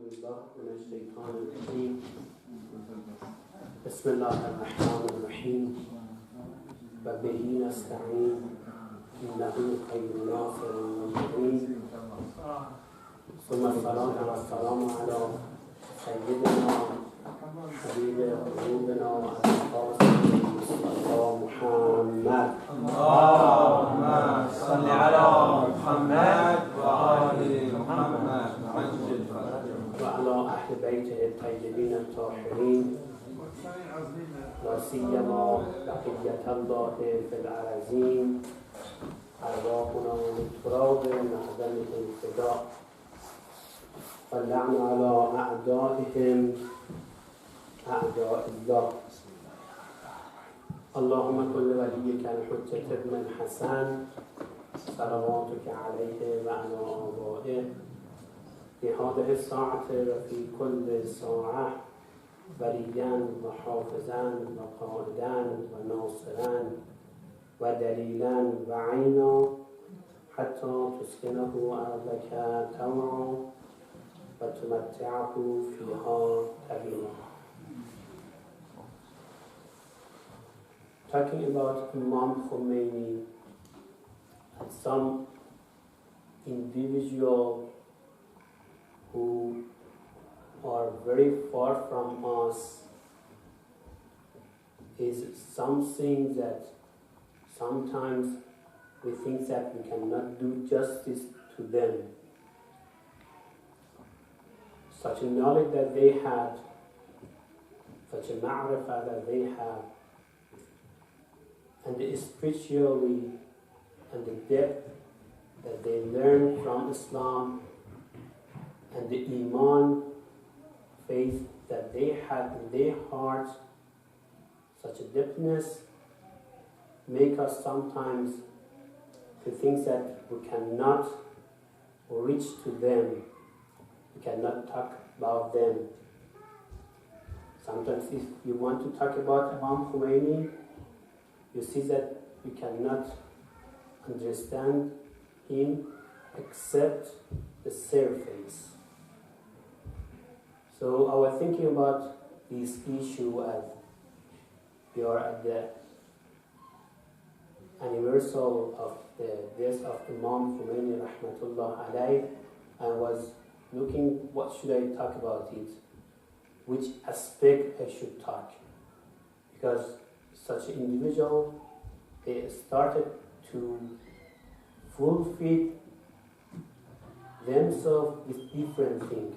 بالله من الشيطان الرجيم بسم الله الرحمن الرحيم وبه نستعين إنه خير ناصر ومعين ثم الصلاة والسلام على سيدنا حبيب قلوبنا القاسم مصطفى محمد اللهم صل على محمد وآل محمد وعلى أهل بيته الطيبين الطاهرين وسيما بقية الله في الأراضين أرواحنا للتراب معدن الفداء واللعن على أعدائهم أعداء الله. اللهم كل وليك الحجة ابن الحسن صلواتك عليه وعلى آبائه في هذه الساعة وفي كل ساعة وليا وحافظا وقائدا وناصرا ودليلا وعينا حتى تسكنه أرضك طوعا وتمتعه فيها طويلا. Talking about Imam Khomeini and some individual who are very far from us is something that sometimes we think that we cannot do justice to them. Such a knowledge that they had, such a ma'rifah that they have, and the spiritually and the depth that they learned from Islam and the Iman faith that they had in their hearts, such a depthness make us sometimes to think that we cannot reach to them, we cannot talk about them. Sometimes if you want to talk about Imam Khomeini, you see that we cannot understand him except the surface. So I was thinking about this issue as we are at the anniversary of the death of Imam Khomeini rahmatullah alayh. I was looking what should I talk about it, which aspect I should talk, because such an individual, they started to fulfill themselves with different things.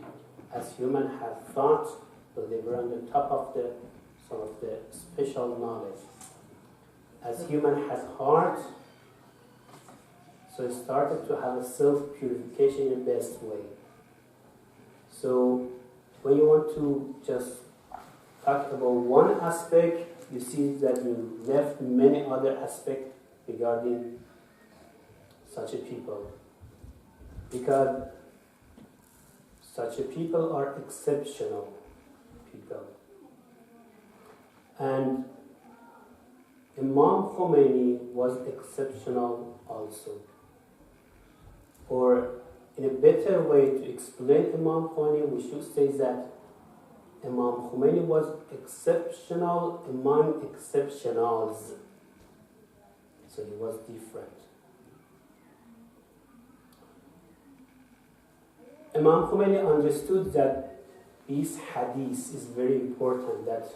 As humans have thought, but they were on the top of some of the special knowledge. As human has heart, so it started to have a self-purification in the best way. So when you want to just talk about one aspect, you see that you left many other aspects regarding such a people. Because such a people are exceptional people. And Imam Khomeini was exceptional also. Or in a better way to explain Imam Khomeini, we should say that Imam Khomeini was exceptional among exceptionals. So he was different. Imam Khomeini understood that this hadith is very important, that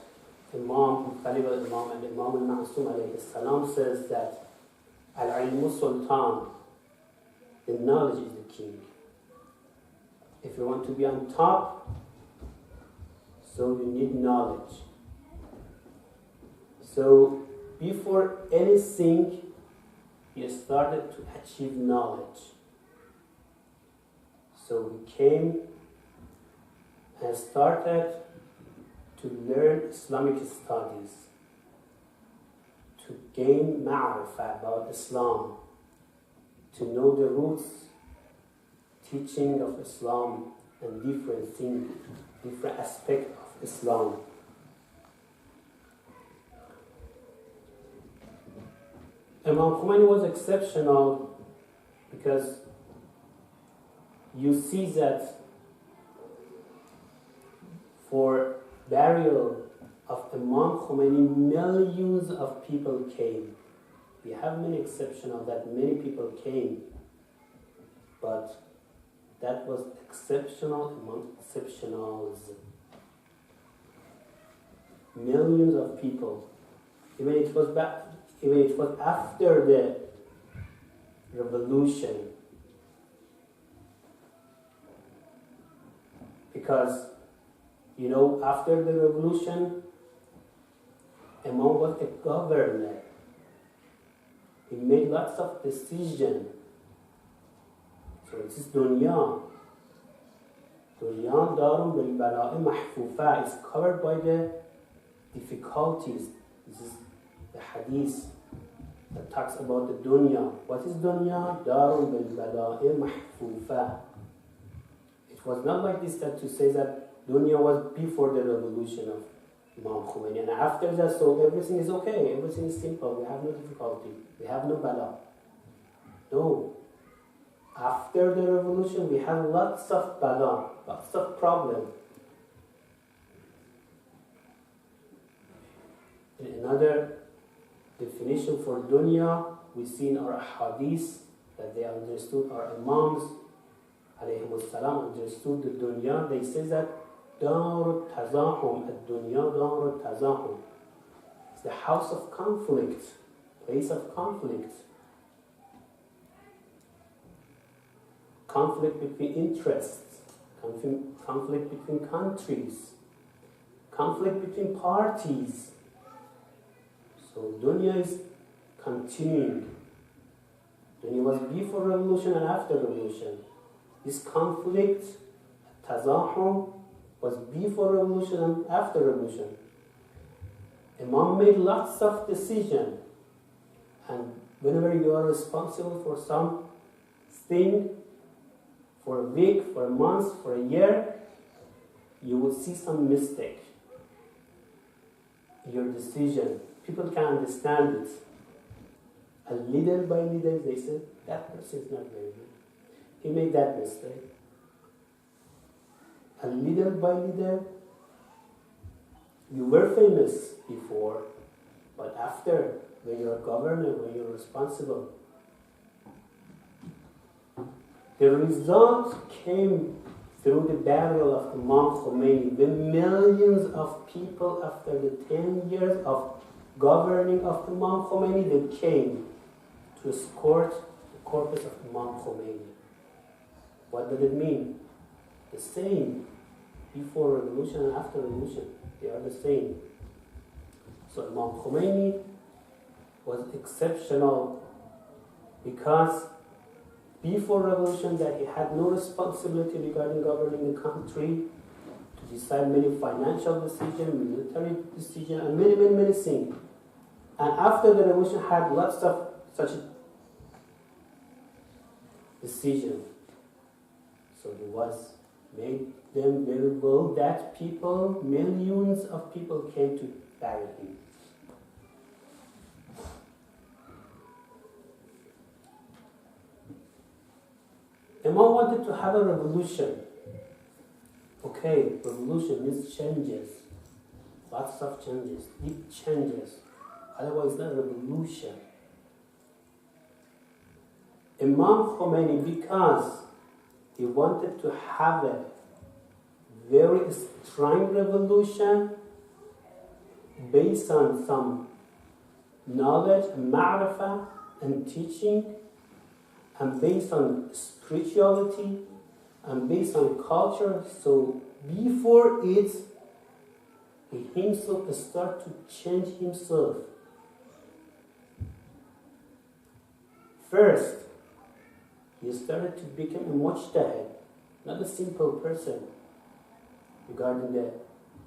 Imam Khalil al-Imam and Imam al-Ma'asum alayhi salam says that al-ilmu sultan, the knowledge is the king. If you want to be on top, so you need knowledge. So before anything, he started to achieve knowledge. So he came and started to learn Islamic studies, to gain ma'rifah about Islam, to know the roots, teaching of Islam, and different things, different aspects of Islam. Imam Khomeini was exceptional because you see that for burial of Imam Khomeini, millions of people came. We have many exceptions that many people came, but that was exceptional among exceptionals. Millions of people. Even it was after the revolution, because after the revolution, Imam was a governor. He made lots of decisions. So it is dunya. Dunya darun bil bala'i mahfufa is covered by the difficulties. This is the hadith that talks about the dunya. What is dunya? Darun bil bala'i mahfufa. It was not like this that to say that dunya was before the revolution of Imam Khomeini, and after that, so everything is okay, everything is simple, we have no difficulty, we have no bala. No. After the revolution, we have lots of bala, lots of problems. In another definition for dunya, we see in our hadith that they understood, our imams, alayhimus salam, understood the dunya. They say that Dar tazahum, ad-dunya dar tazahum. It's the house of conflict, place of conflict. Conflict between interests, conflict between countries, conflict between parties. So dunya is continuing. Dunya was before revolution and after revolution. This conflict, tazahum, was before revolution and after revolution. Imam made lots of decisions, and whenever you are responsible for something, for a week, for a month, for a year, you will see some mistake in your decision. People can understand it. And little by little they say, that person is not very good. He made that mistake. And little by little, you were famous before, but after, when you're a governor, when you're responsible, the result came through the burial of Imam Khomeini. The millions of people after the 10 years of governing of Imam Khomeini, they came to escort the corpus of Imam Khomeini. What did it mean? The same. Before revolution and after revolution, they are the same. So Imam Khomeini was exceptional because before revolution that he had no responsibility regarding governing the country, to decide many financial decisions, military decisions, and many things. And after the revolution had lots of such decisions. So he was made them very well that people, millions of people came to bury him. Imam wanted to have a revolution. Okay, revolution means changes. Lots of changes, deep changes. Otherwise, not a revolution. Imam Khomeini, because he wanted to have a very strong revolution based on some knowledge, ma'rifah, and teaching, and based on spirituality, and based on culture. So before it, he himself started to change himself. First, he started to become a mujtahid, not a simple person, regarding the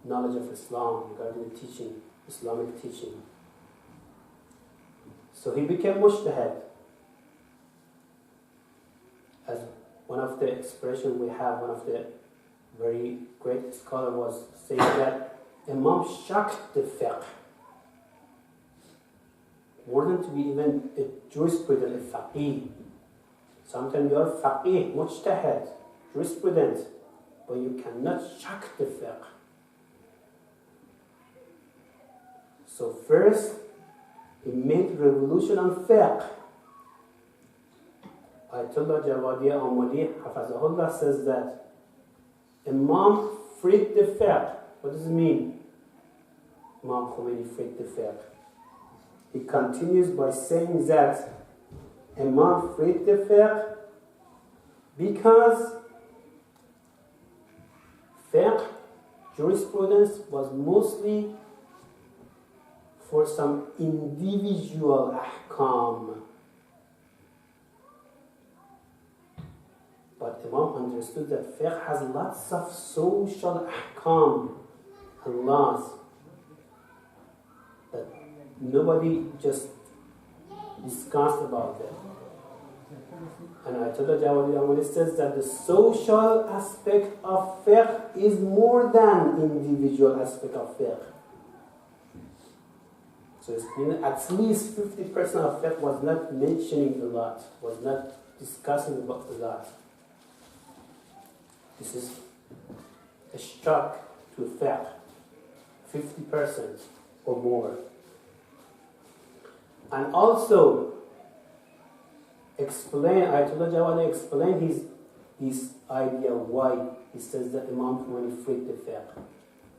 knowledge of Islam, regarding the teaching, Islamic teaching. So he became mujtahid. As one of the expressions we have, one of the very great scholars was saying that Imam shocked the fiqh. More than to be even a jurisprudent, a faqih. Sometimes you are faqih, mujtahid, jurisprudent, but you cannot shock the fiqh. So first, he made revolution on fiqh. Ayatollah Jawadi Ahmadi Hafazahullah says that Imam freed the fiqh. What does it mean? Imam Khomeini freed the fiqh. He continues by saying that Imam freed the fiqh because fiqh, jurisprudence, was mostly for some individual ahkam. But Imam understood that fiqh has lots of social ahkam and laws that nobody just discussed about them. And Ayatollah Jawadi Ahmadi says that the social aspect of fiqh is more than individual aspect of fiqh. So it's at least 50% of fiqh was not mentioning a lot, was not discussing about a lot. This is a shock to fiqh, 50% or more. And also, Ayatollah Jawadi explained his idea why he says that Imam Khomeini freed the fiqh.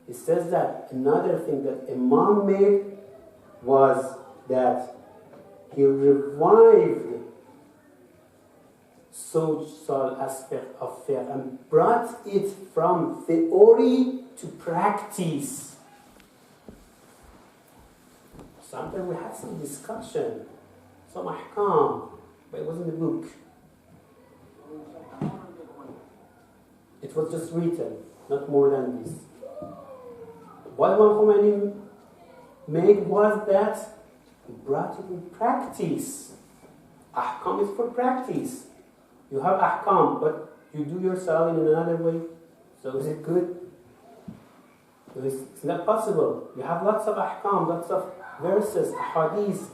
He says that another thing that Imam made was that he revived social aspect of fiqh and brought it from theory to practice. Sometimes we had some discussion, some ahkam, but it wasn't the book. It was just written, not more than this. What Imam Khomeini made was that he brought it in practice. Ahkam is for practice. You have ahkam, but you do your salah in another way. So is it good? It's not possible. You have lots of ahkam, lots of verses, hadiths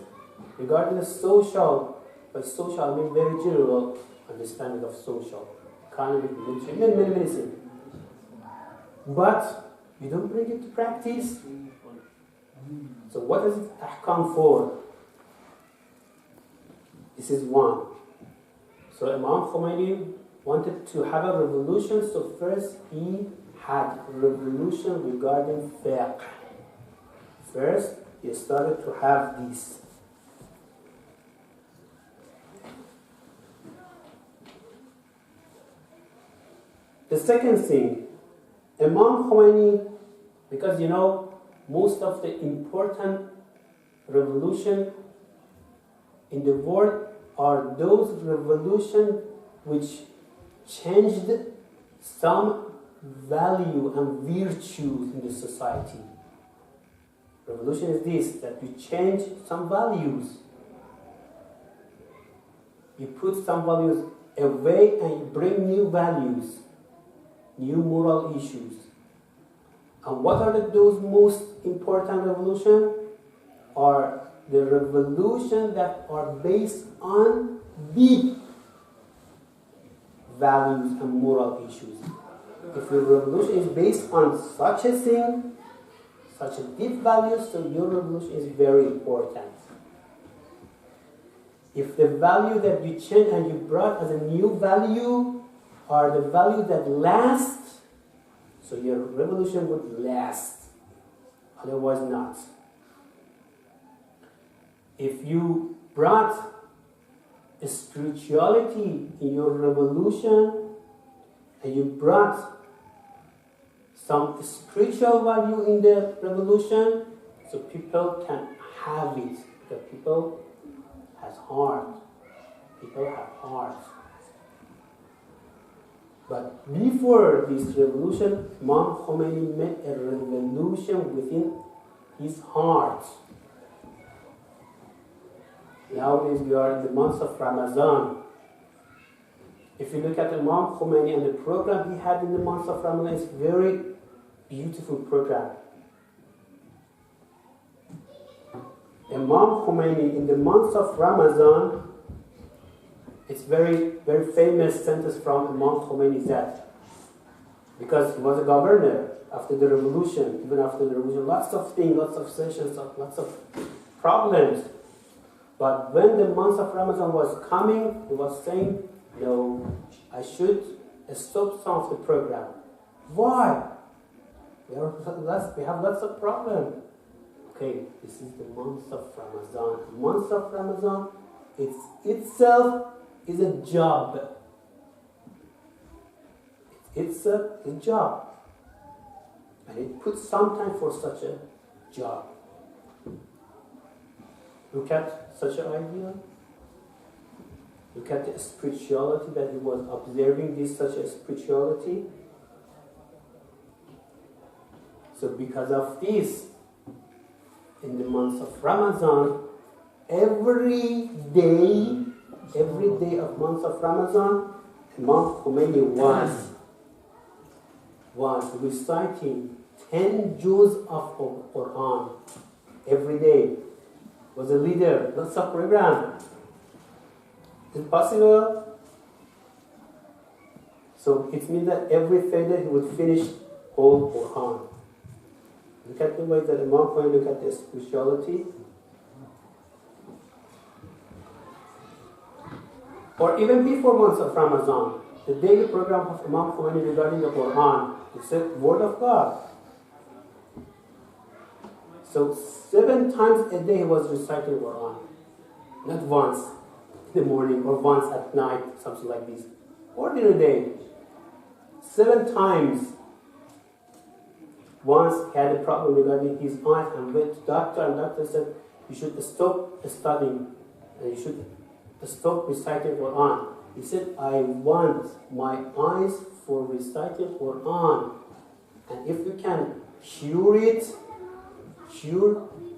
regarding the social. By social, I mean very general understanding of social, economic, military, many things. But you don't bring it to practice. So what is it ahkam for? This is one. So Imam Khomeini wanted to have a revolution, so first he had a revolution regarding fiqh. First, he started to have this. The second thing, Imam Khomeini, because most of the important revolution in the world are those revolutions which changed some value and virtues in the society. Revolution is this, that you change some values. You put some values away and you bring new values, new moral issues. And what are those most important revolutions? Are the revolutions that are based on deep values and moral issues. If your revolution is based on such a thing, such a deep value, so your revolution is very important. If the value that you change and you brought as a new value are the value that last, so your revolution would last, otherwise not. If you brought a spirituality in your revolution and you brought some spiritual value in the revolution, so people can have it, because people has heart. People have heart. But before this revolution, Imam Khomeini made a revolution within his heart. Nowadays we are in the month of Ramadan. If you look at Imam Khomeini and the program he had in the month of Ramadan, it's a very beautiful program. Imam Khomeini in the month of Ramadan, it's very, very famous sentence from Imam Khomeini that because he was a governor after the revolution. Even after the revolution, lots of things, lots of sessions, lots of problems. But when the month of Ramadan was coming, he was saying, no, I should stop some of the program. Why? We have lots of problems. Okay, this is the month of Ramadan. The month of Ramadan itself is a job. It's a job. And it puts some time for such a job. Look at such an idea. Look at the spirituality that he was observing, such a spirituality. So because of this, in the month of Ramadan, every day of month of Ramadan, Imam Khomeini was reciting 10 juz of Quran every day. Was a leader, lots of program. Is it possible? So it means that every Friday he would finish whole Quran. Look at the way that Imam Khomeini look at the spirituality. Or even before months of Ramadan, the daily program of Imam Khomeini regarding the Quran, it's the word of God. So 7 times a day he was reciting Quran. Not once in the morning or once at night, something like this. Ordinary day. 7 times. Once he had a problem regarding his eyes and went to doctor, and doctor said you should stop studying and you should stop reciting Quran. He said, I want my eyes for reciting Quran. And if you can cure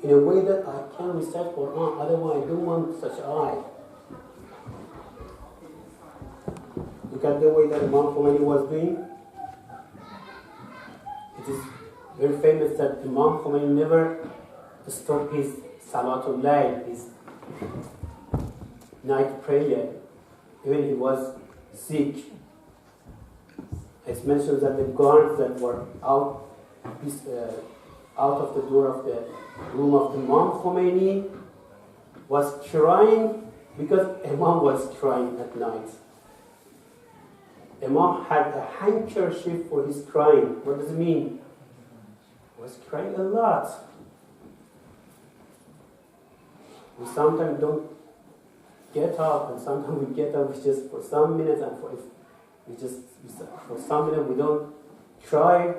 in a way that I can recite Quran, otherwise I don't want such eye. Look at the way that Imam Khomeini was doing. It is very famous that Imam Khomeini never stopped his Salatul Layl, his night prayer, even he was sick. It's mentioned that the guards that were out of the door of the room of Imam Khomeini was crying because Imam was crying at night. Imam had a handkerchief for his crying. What does it mean? He was crying a lot. We sometimes don't get up, and sometimes we get up just for some minutes, and for some minutes we don't cry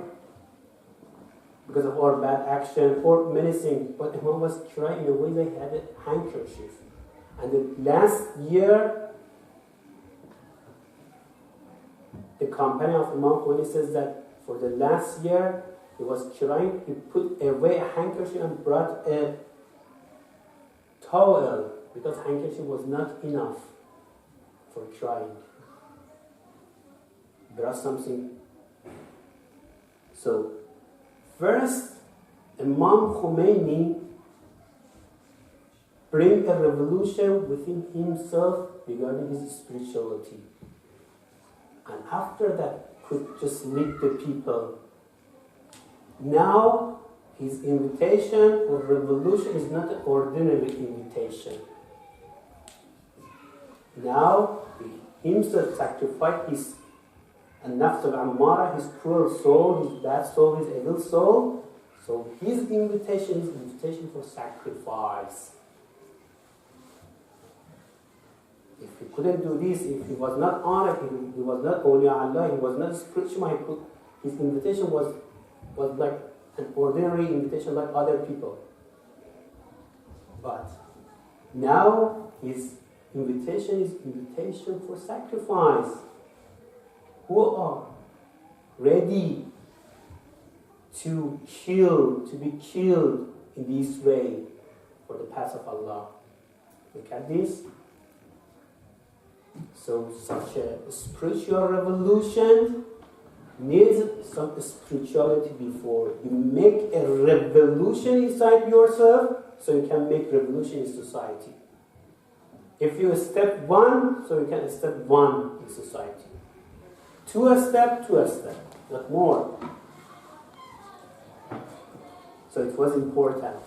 because of our bad action or many things. But Imam was crying in a way that he had a handkerchief. And the last year, the companion of Imam Khomeini says that for the last year, he was crying, he put away a handkerchief and brought a towel because handkerchief was not enough for crying. Brought something. So, first, Imam Khomeini bring a revolution within himself regarding his spirituality. And after that, could just lead the people. Now, his invitation or revolution is not an ordinary invitation. Now, he himself sacrificed his nafs al-ammara, his cruel soul, his bad soul, his evil soul. So his invitation is an invitation for sacrifice. If he couldn't do this, if he was not honored, if he was not awliya Allah, he was not spiritual, his invitation was like an ordinary invitation like other people. But now his invitation is invitation for sacrifice. Who are ready to be killed in this way for the path of Allah. Look at this. So such a spiritual revolution needs some spirituality before. You make a revolution inside yourself so you can make revolution in society. If you step one, so you can step one in society. Two a step. not more. So it was important.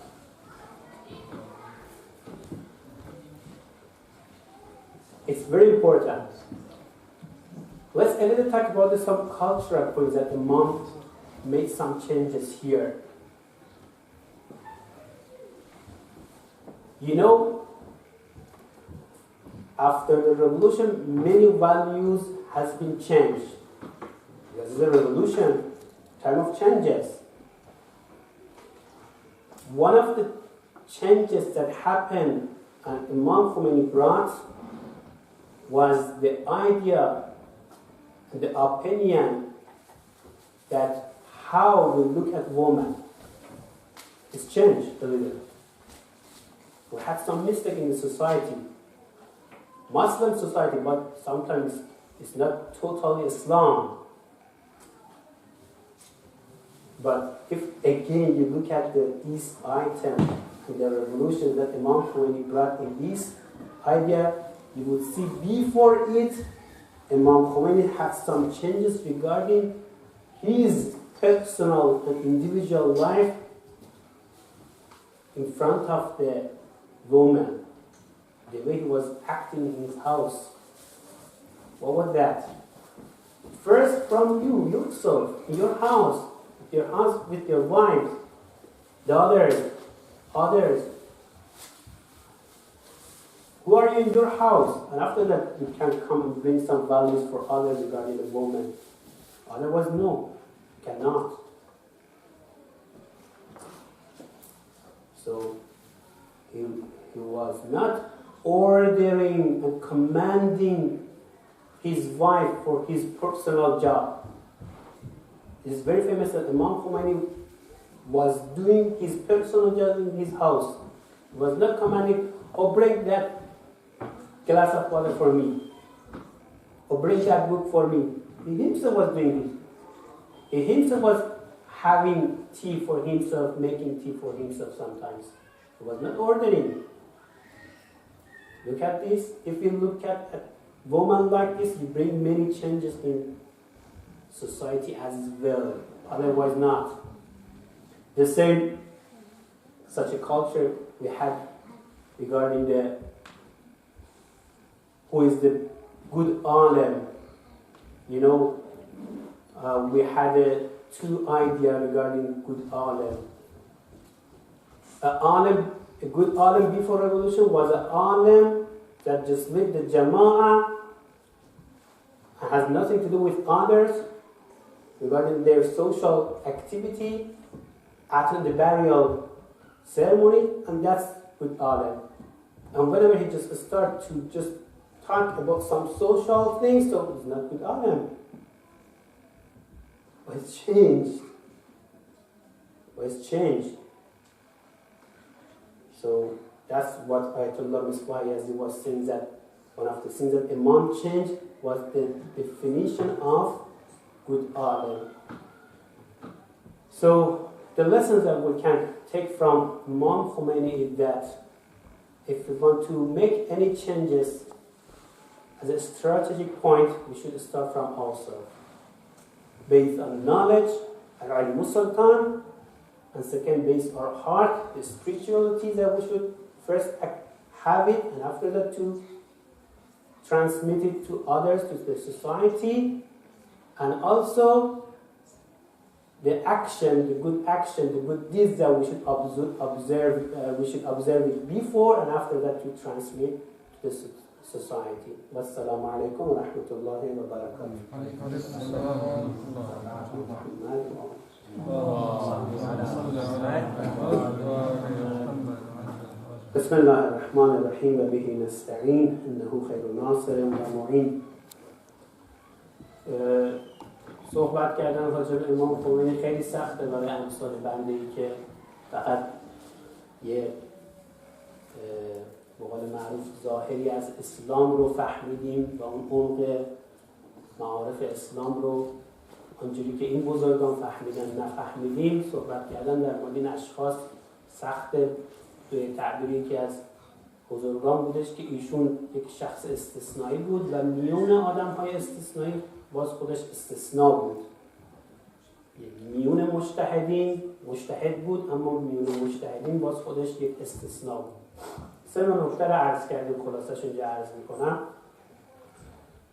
It's very important. Let's a little talk about the subcultural points that Imam made some changes here. You know, after the revolution, many values has been changed. This is a revolution, time of changes. One of the changes that happened and Imam Khomeini brought was the idea, the opinion that how we look at women is changed a little. We had some mistake in the society, Muslim society, but sometimes it's not totally Islam. But if again you look at this item and the revolution that Imam Khomeini brought in this idea, you will see before it, Imam Khomeini had some changes regarding his personal and individual life in front of the woman, the way he was acting in his house. What was that? First from you, yourself, in your house, with your wife, the others. Who are you in your house? And after that, you can come and bring some values for others regarding the woman. Otherwise, no, you cannot. So, he was not ordering and commanding his wife for his personal job. It is very famous that Imam Khomeini was doing his personal job in his house. He was not commanding, oh, bring that glass of water for me, or bring that book for me. He himself was doing it. He himself was having tea for himself, making tea for himself sometimes. He was not ordering. Look at this. If you look at a woman like this, you bring many changes in society as well. Otherwise not. The same, such a culture we had regarding who is the good alim. You know, we had two ideas regarding good alim. A good alim before revolution was an alim that just lived the jama'ah, has nothing to do with others regarding their social activity, attend the burial ceremony, and that's good alim. And whenever he just starts to just talk about some social things, so it's not good alim. But it's changed. So that's what Ayatollah Misbah Yazdi was saying, that one of the things that Imam changed was the definition of good alim. So the lessons that we can take from Imam Khomeini is that if we want to make any changes as a strategic point, we should start from ourselves, based on knowledge, al-ilm sultan, and second, based on our heart, the spirituality that we should first have it, and after that to transmit it to others, to the society, and also the action, the good deeds that we should observe it before and after that to transmit to the society. Wassalamu alaikum wa rahmatullahi wa barakatuh. بسم الله الرحمن الرحیم و به نستعین انه خیر ناصر و معین. صحبت کردن راجع به امام خمینی خیلی سخته برای امثال بنده ای که فقط یه به قول معروف ظاهری از اسلام رو فهمیدیم و اون عمق معارف اسلام رو اونجوری که این بزرگان فهمیدن نفهمیدیم. صحبت کردن در مورد این اشخاص سخته. به تعبیری که از بزرگان بودش که ایشون یک شخص استثنایی بود و میون آدم های استثنایی باز خودش استثناء بود. میون مجتهدین مجتهد بود، اما میون مجتهدین باز خودش یک استثناء بود. 3 نکته رو عرض کردیم، خلاصش اینجا عرض میکنم.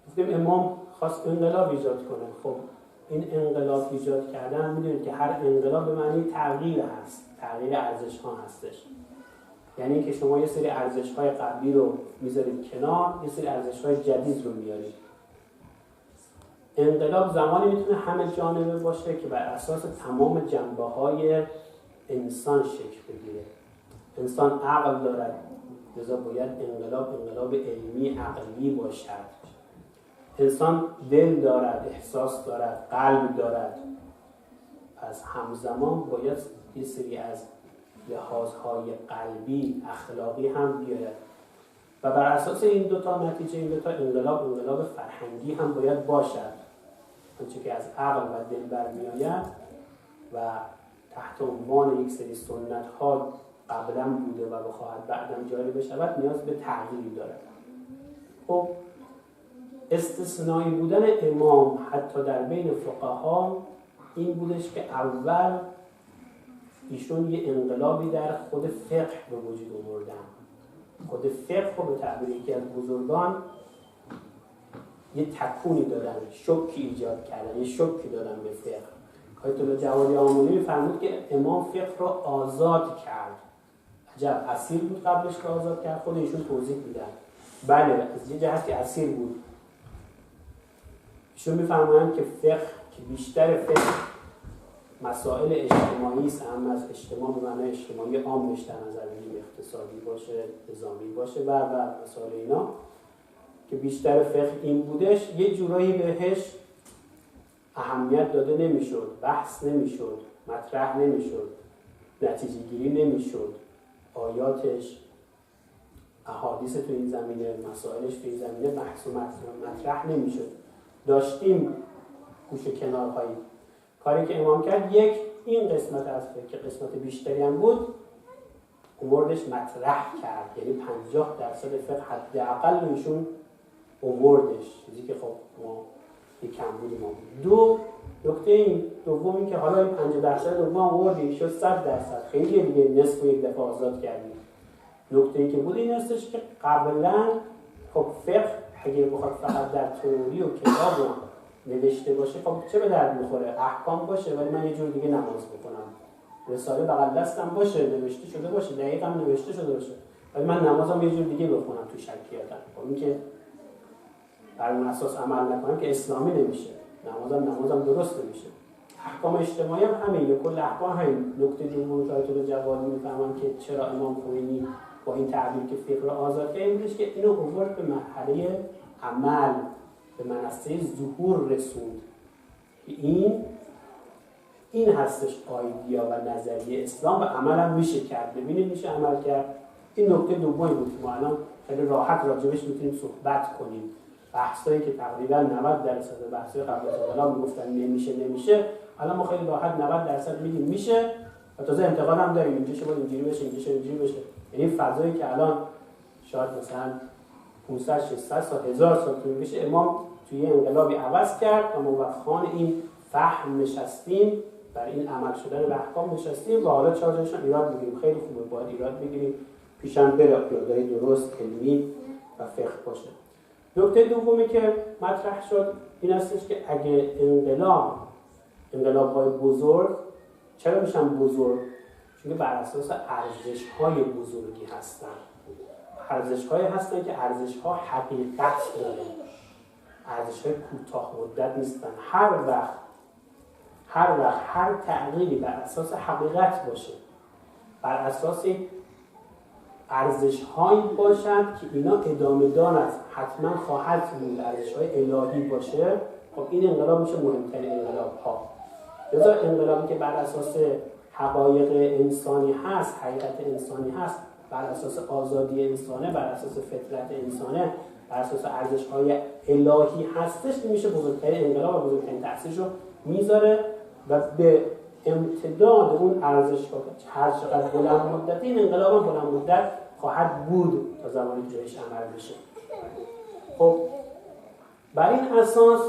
گفتیم امام خواست انقلاب ایجاد کنه. خب این انقلاب ایجاد کردن، میدونید که هر انقلاب به معنی تغییر هست، تغییر ارزش ها هستش. یعنی که شما یه سری ارزش های قبلی رو میذارید کنار، یه سری ارزش های جدید رو میارید. انقلاب زمانی میتونه همه جانبه باشه که بر اساس تمام جنبه های انسان شکل بگیره. انسان عقل دارد، لذا باید انقلاب علمی عقلی باشد. انسان دل دارد، احساس دارد، قلب دارد. پس همزمان باید یه سری از لحاظهای قلبی، اخلاقی هم بیاید و بر اساس این دوتا نتیجه، این دوتا انقلاب فرهنگی هم باید باشد. آنچه که از عقل و دل برمی آید و تحت عنوان یک سری سنت ها قبلا بوده و بخواهد بعداً جاری بشود، نیاز به تغییری دارد. خب استثنایی بودن امام حتی در بین فقها این بودش که اول ایشون یه انقلابی در خود فقه به وجود آوردن. خود فقه رو به تعبیر یکی از بزرگان یه تکونی دادن، شوکی ایجاد کردن، یه شوکی دادن به فقه. آیت الله جوادی آملی می‌فرمود که امام فقه رو آزاد کرد. عجب، اسیر بود قبلش که آزاد کرد؟ خود ایشون توضیح میدن. بله، از یه جهتی اسیر بود. ایشون می‌فرمایند که فقه که بیشتر فقه مسائل اجتماعی است، اهم از اجتماع به معنی اجتماعی عامش در نظر بگیریم، اقتصادی باشه، نظامی باشه و مسائل اینا، که بیشتر فقه این بودش، یه جورایی بهش اهمیت داده نمیشد، بحث نمیشد، مطرح نمیشد، نتیجه گیری نمیشد. آیاتش، احادیث تو این زمینه، مسائلش تو این زمینه بحث و مطرح نمیشد. داشتیم گوشه کنارهایی. کاری که امام کرد، یک این قسمت از فقه که قسمت بیشتری هم بود، اووردش مطرح کرد. یعنی 50% فقه حداقل ایشون اووردش، چیزی که خب ما یک کمبود ما بود. دو نکته این دومی که حالا این 50% دوم اووردی شد 100%، خیلی دیگه نصف یک دفعه آزاد کردیم. نکته ای که بود این هستش که قبلا خب فقه اگه بخواد فقط در تئوری و کتاب نوشته باشه، خب چه به درد میخوره؟ احکام باشه ولی من یه جور دیگه نماز بکنم، رساله بغل دستم باشه، نوشته شده باشه، دقیقاً نوشته شده باشه، ولی من نمازم یه جور دیگه بخونم تو شکلیاتم. خب این که بر اون اساس عمل نکنم که اسلامی نمیشه، نمازم درست نمیشه. احکام اجتماعی هم همینه، کل احکام همین. نکته دوم که آیت الله جوادی میفهمم که چرا امام خمینی با این تعبیر که فقه رو آزاد کرد، این که اینو آورد به مرحله عمل، به منصه ظهور رسوند. این هستش آیدیا و نظریه اسلام و عمل هم میشه کرد. ببینید میشه عمل کرد. این نکته دومی بود که ما الان خیلی راحت راجبش میتونیم صحبت کنیم. بحثایی که تقریبا 90% بحثای قبل از انقلاب میگفتن نمیشه، الان ما خیلی راحت 90% میگیم میشه و تازه انتقاد هم داریم، اینجا باید اینجوری بشه، اینجوری بشه. یعنی فضایی که الان شاید مثلا 500 600 سال 1000 سال طول بشه، امام توی انقلابی عوض کرد و ما وقخان این فهم نشستیم، بر این عمل شدن به احکام نشستیم و حالا چارجشون ایراد میگیریم. خیلی خوبه، باید ایراد بگیریم، پیشم بره، ایرادای درست علمی و فقه باشه. نکته دومی که مطرح شد این هستش که اگه انقلاب‌های بزرگ چرا میشن بزرگ؟ چون بر اساس ارزش‌های بزرگی هستن. ارزش‌هایی هستن که ارزش‌ها حقیقت دارن. ارزش‌های کوتاه مدت نیستن. هر وقت هر تغییری بر اساس حقیقت باشه، بر اساس ارزش‌هایی باشد که اینا ادامه دار است، حتما خواهد بود، ارزش‌های الهی باشه، خب این انقلاب میشه مهمترین انقلاب‌ها. لذا انقلابی که بر اساس حقایق انسانی هست، حقیقت انسانی هست، بر اساس آزادی انسانه، بر اساس فطرت انسانه، بر اساس ارزش‌های الهی هستش، میشه بزرگترین انقلاب و بزرگترین تأثیرشو میذاره و به امتداد اون ارزش‌ها هر چقدر بلند مدت، این انقلاب هم بلند مدت خواهد بود تا زمانی که جایش عمل بشه. خب بر این اساس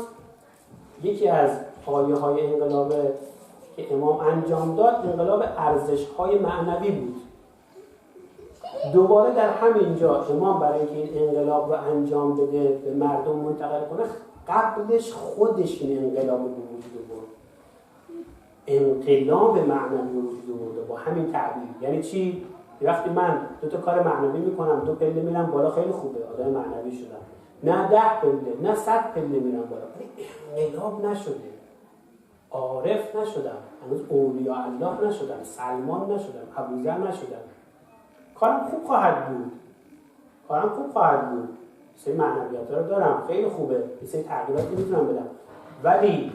یکی از پایه‌های انقلاب که امام انجام داد انقلاب ارزش‌های معنوی بود. دوباره در همینجا امام برای اینکه این انقلاب رو انجام بده، به مردم منتقل کنه، قبلش خودش این انقلاب رو به وجود آورد. انقلاب معنوی رو وجود آورد با همین تعبیر. یعنی چی؟ وقتی من 2 تا کار معنوی میکنم، 2 پله میرم بالا، خیلی خوبه، آدم معنوی شدم. نه 10 پله، نه 100 پله میرم بالا، ولی انقلاب نشده، عارف نشدم، هنوز اولیاء الله نشدم، سلمان نشدم، ابوذر نشدم. کارم خوب خواهد بود. سری معنویات رو دارم، خیلی خوبه، سری تغییراتی میتونم بدم، ولی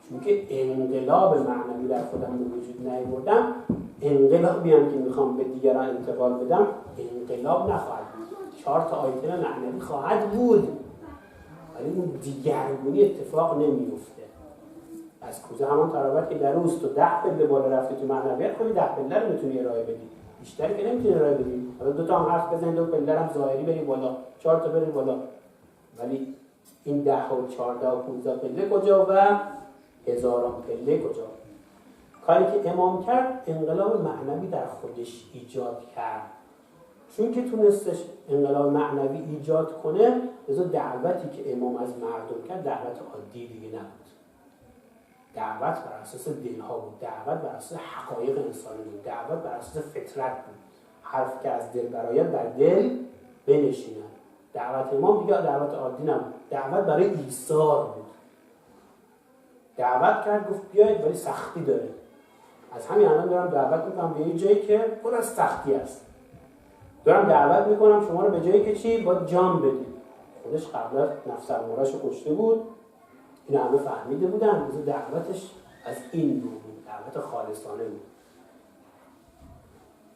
چون که انقلاب معنوی در خودم به وجود نیاوردم، انقلابی هم که میخوام به دیگران انتقال بدم انقلاب نخواهد بود. 4 تا آیتم معنوی خواهد بود، ولی اون دیگرگونی اتفاق نمیفته. از کوزه همان ترابط که در اوست و 10 پله بالا رفتی تو معنویت، خودی 10 پله رو میتونی ارائه بدی، بیشتری که نمیتونی ارائه بدی. حالا 2 تا هم حرف بزنی، 2 پله هم ظاهری بری بالا، 4 تا بری بالا، ولی این 10 و 14 و 15 پله کجا و هزاران پله کجا؟ کاری که امام کرد انقلاب معنوی در خودش ایجاد کرد. چون که تونستش انقلاب معنوی ایجاد کنه، لذا دعوتی که امام از مردم کرد دعوت عادی دیگه نبود. دعوت بر اساس دلها بود، دعوت بر اساس حقایق انسانی بود، دعوت بر اساس فطرت بود. حرف که از دل برآید در دل بنشیند. دعوت امام دیگه دعوت عادی نبود، دعوت برای ایثار بود. دعوت کرد، گفت بیاید، ولی سختی داره. از همین الان دارم دعوت میکنم به یه جایی که پر از سختی است. دارم دعوت میکنم شما رو به جایی که چی؟ باید جان بدید. خودش قبلا نفس اماره‌شو کشته بود، این همه فهمیده بودن. دعوتش از این نوع بود، دعوت خالصانه بود.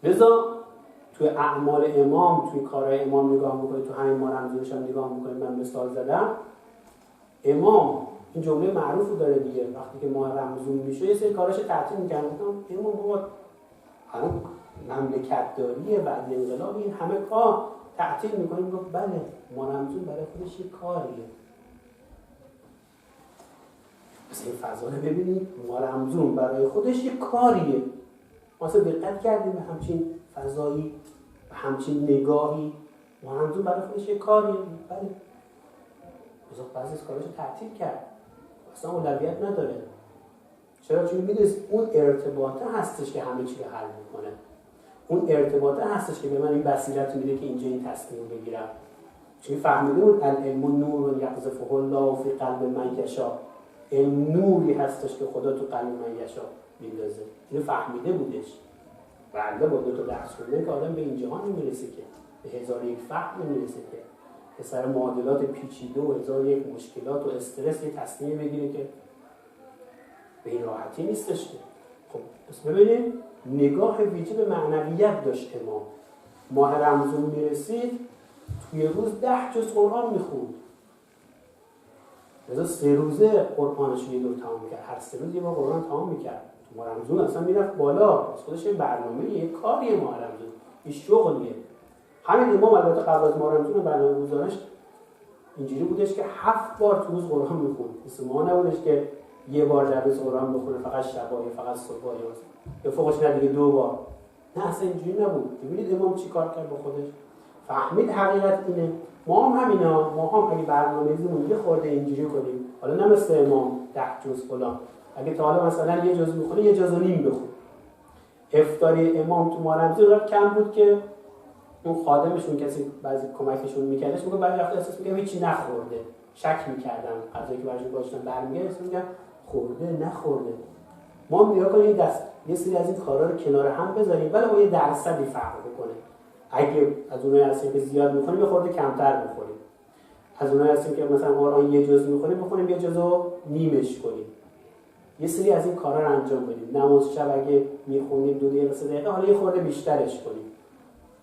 لذا توی اعمال امام، توی کارهای امام نگاه میکنید، تو همین ما رمزونش هم نگاه میکنید، من مثال زدم. امام این جمله معروف رو داره دیگه، وقتی که ماه رمضان میشه یه سری کاراشو تعطیل میکنن. گفتم امام بابا الان مملکت داریه، بعد انقلاب این همه کار تعطیل میکنیم. گفت بله، ماه رمضان برای خودش یه کاریه. مثلا این فضا رو ببینید، ماه رمضان برای خودش یه کاریه. مثلا دقت کردیم به همچین فضایی، به همچین نگاهی، ماه رمضان برای خودش یه کاریه. بله، بعضی از کاراشو تعطیل کرد، اصلا اولویت نداره. چرا؟ چون میدونید اون ارتباطه هستش که همه چی رو حل میکنه. اون ارتباطه هستش که به من این بصیرت میده که اینجا این تصمیم بگیرم. چون فهمیده بود العلم نور یقذفه الله فی قلب من یشاء. علم نوری هستش که خدا تو قلب من یشاء میندازه. اینو فهمیده بودش. بنده با 2 تا درس خوندن که آدم به این جهان نمیرسه، که به 1001 فهم نمیرسه، که پسر معادلات پیچیده و 1001 مشکلات و استرس یه تصمیم بگیره که به این راحتی نیستش. که خب پس ببینید نگاه ویژه به معنویت داشت امام. ماه رمضان میرسید، توی روز 10 جز قرآن میخوند. لذا 3 روزه قرآنش رو یه دور تمام میکرد، هر 3 روز یه بار قرآن تمام میکرد. تو ماه رمضان اصلا میرفت بالا، از خودش یه برنامه، یه کاریه ماه رمضان، یه شغلیه. همین امام البته قبل از ماه رمضان برنامه گذارش اینجوری بودش که 7 بار تو روز قرآن میخوند. مثل ما نبودش که یه بار در روز قرآن بخونه، فقط شبا یا فقط صبح یا فوقش ندیگه 2 بار. نه، اصلا اینجوری نبود. ببینید امام چی کار کرد با خودش. فهمید حقیقت اینه. ما هم همینا، ما هم اگه برنامه‌ریزیمون یه خورده اینجوری کنیم، حالا نه مثل امام 10 جز فلان، اگه تا حالا مثلا یه جز میخونه، یه جز و نیم بخون. افطاری امام تو ماه رمضان کم بود که اون خادمشون کسی بعضی کمکشون میکردش، میگه بعضی وقتا احساس میگه هیچی نخورده، شک میکردم غذایی که براشون گذاشتن برمیگشت، میگم خورده نخورده. ما هم نگاه کنیم یه سری از این کارا رو کنار هم بذاریم، ولی با یه درصدی فرق بکنه. اگه از اونایی هستیم که زیاد میخونیم، یه خورده کمتر بخوریم. از اونایی هستیم که مثلا قرآن یه جز میخونیم، بخونیم یه جزو نیمش کنیم. یه سری از این کارا رو انجام بدیم. نماز شب اگه میخونیم 2 دقیقه 3 دقیقه، حالا یه خورده بیشترش کنیم.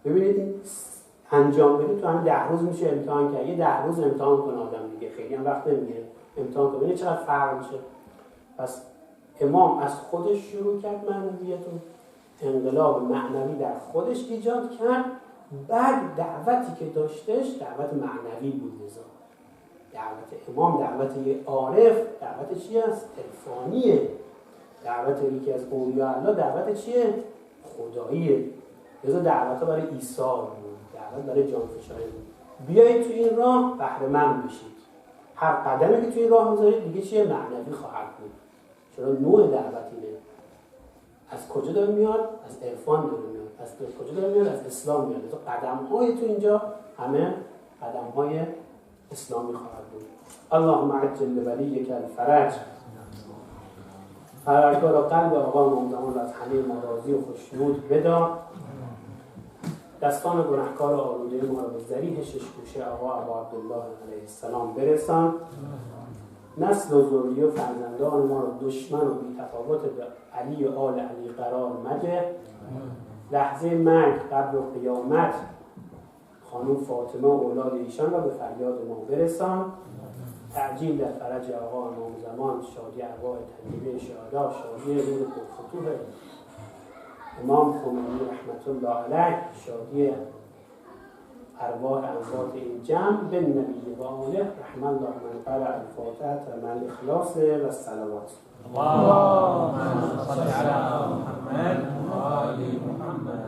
ببینید این انجام بدید، تو همین 10 روز میشه امتحان کرد. یه 10 روز امتحان کنه آدم دیگه، خیلی هم وقت نمیگیره امتحان کنه. ببینید چقدر فرق میشه. پس امام از خودش شروع کرد معنویت رو، انقلاب معنوی در خودش ایجاد کرد. بعد دعوتی که داشتش دعوت معنوی بود. لذا دعوت امام دعوت یه عارف، دعوت چی است؟ عرفانیه. دعوت یکی از اولیاء الله دعوت چیه؟ خداییه. لذا دعوت ها برای ایثار بود، دعوت برای جانفشانی بود. بیایید تو این راه بهره مند بشید. هر قدمی که توی این راه میذارید دیگه چیه؟ معنوی خواهد بود. چرا نوع دعوت اینه. از کجا داره میاد؟ از عرفان داره میاد. از کجا داره میاد؟ از اسلام میاد. لذا قدم‌های تو اینجا همه قدم‌های اسلامی خواهد بود. اللهم عجل لولیک الفرج. پروردگارا قلب آقا امام زمان از همه ما راضی و خوشنود بدار. دستان گناهکار آلوده ما را به ذریح ششگوشه آقا ابا عبدالله علیه السلام برسان. نسل و ذریه و فرزندان ما را دشمن و بی‌تفاوت به علی و آل علی قرار مده. لحظه مرگ قبل و قیامت خانم فاطمه و اولاد ایشان را به فریاد ما برسان. تعجیل در فرج آقا امام زمان، شادی ارواح طیبه شهدا، شادی روح پرفتوح امام خمینی رحمت الله علیه، شادی ارواح اموات این جمع به نبی و آله رحم الله من قرأ الفاتحه مع الاخلاص و الصلوات. اللهم صل على محمد و آل محمد.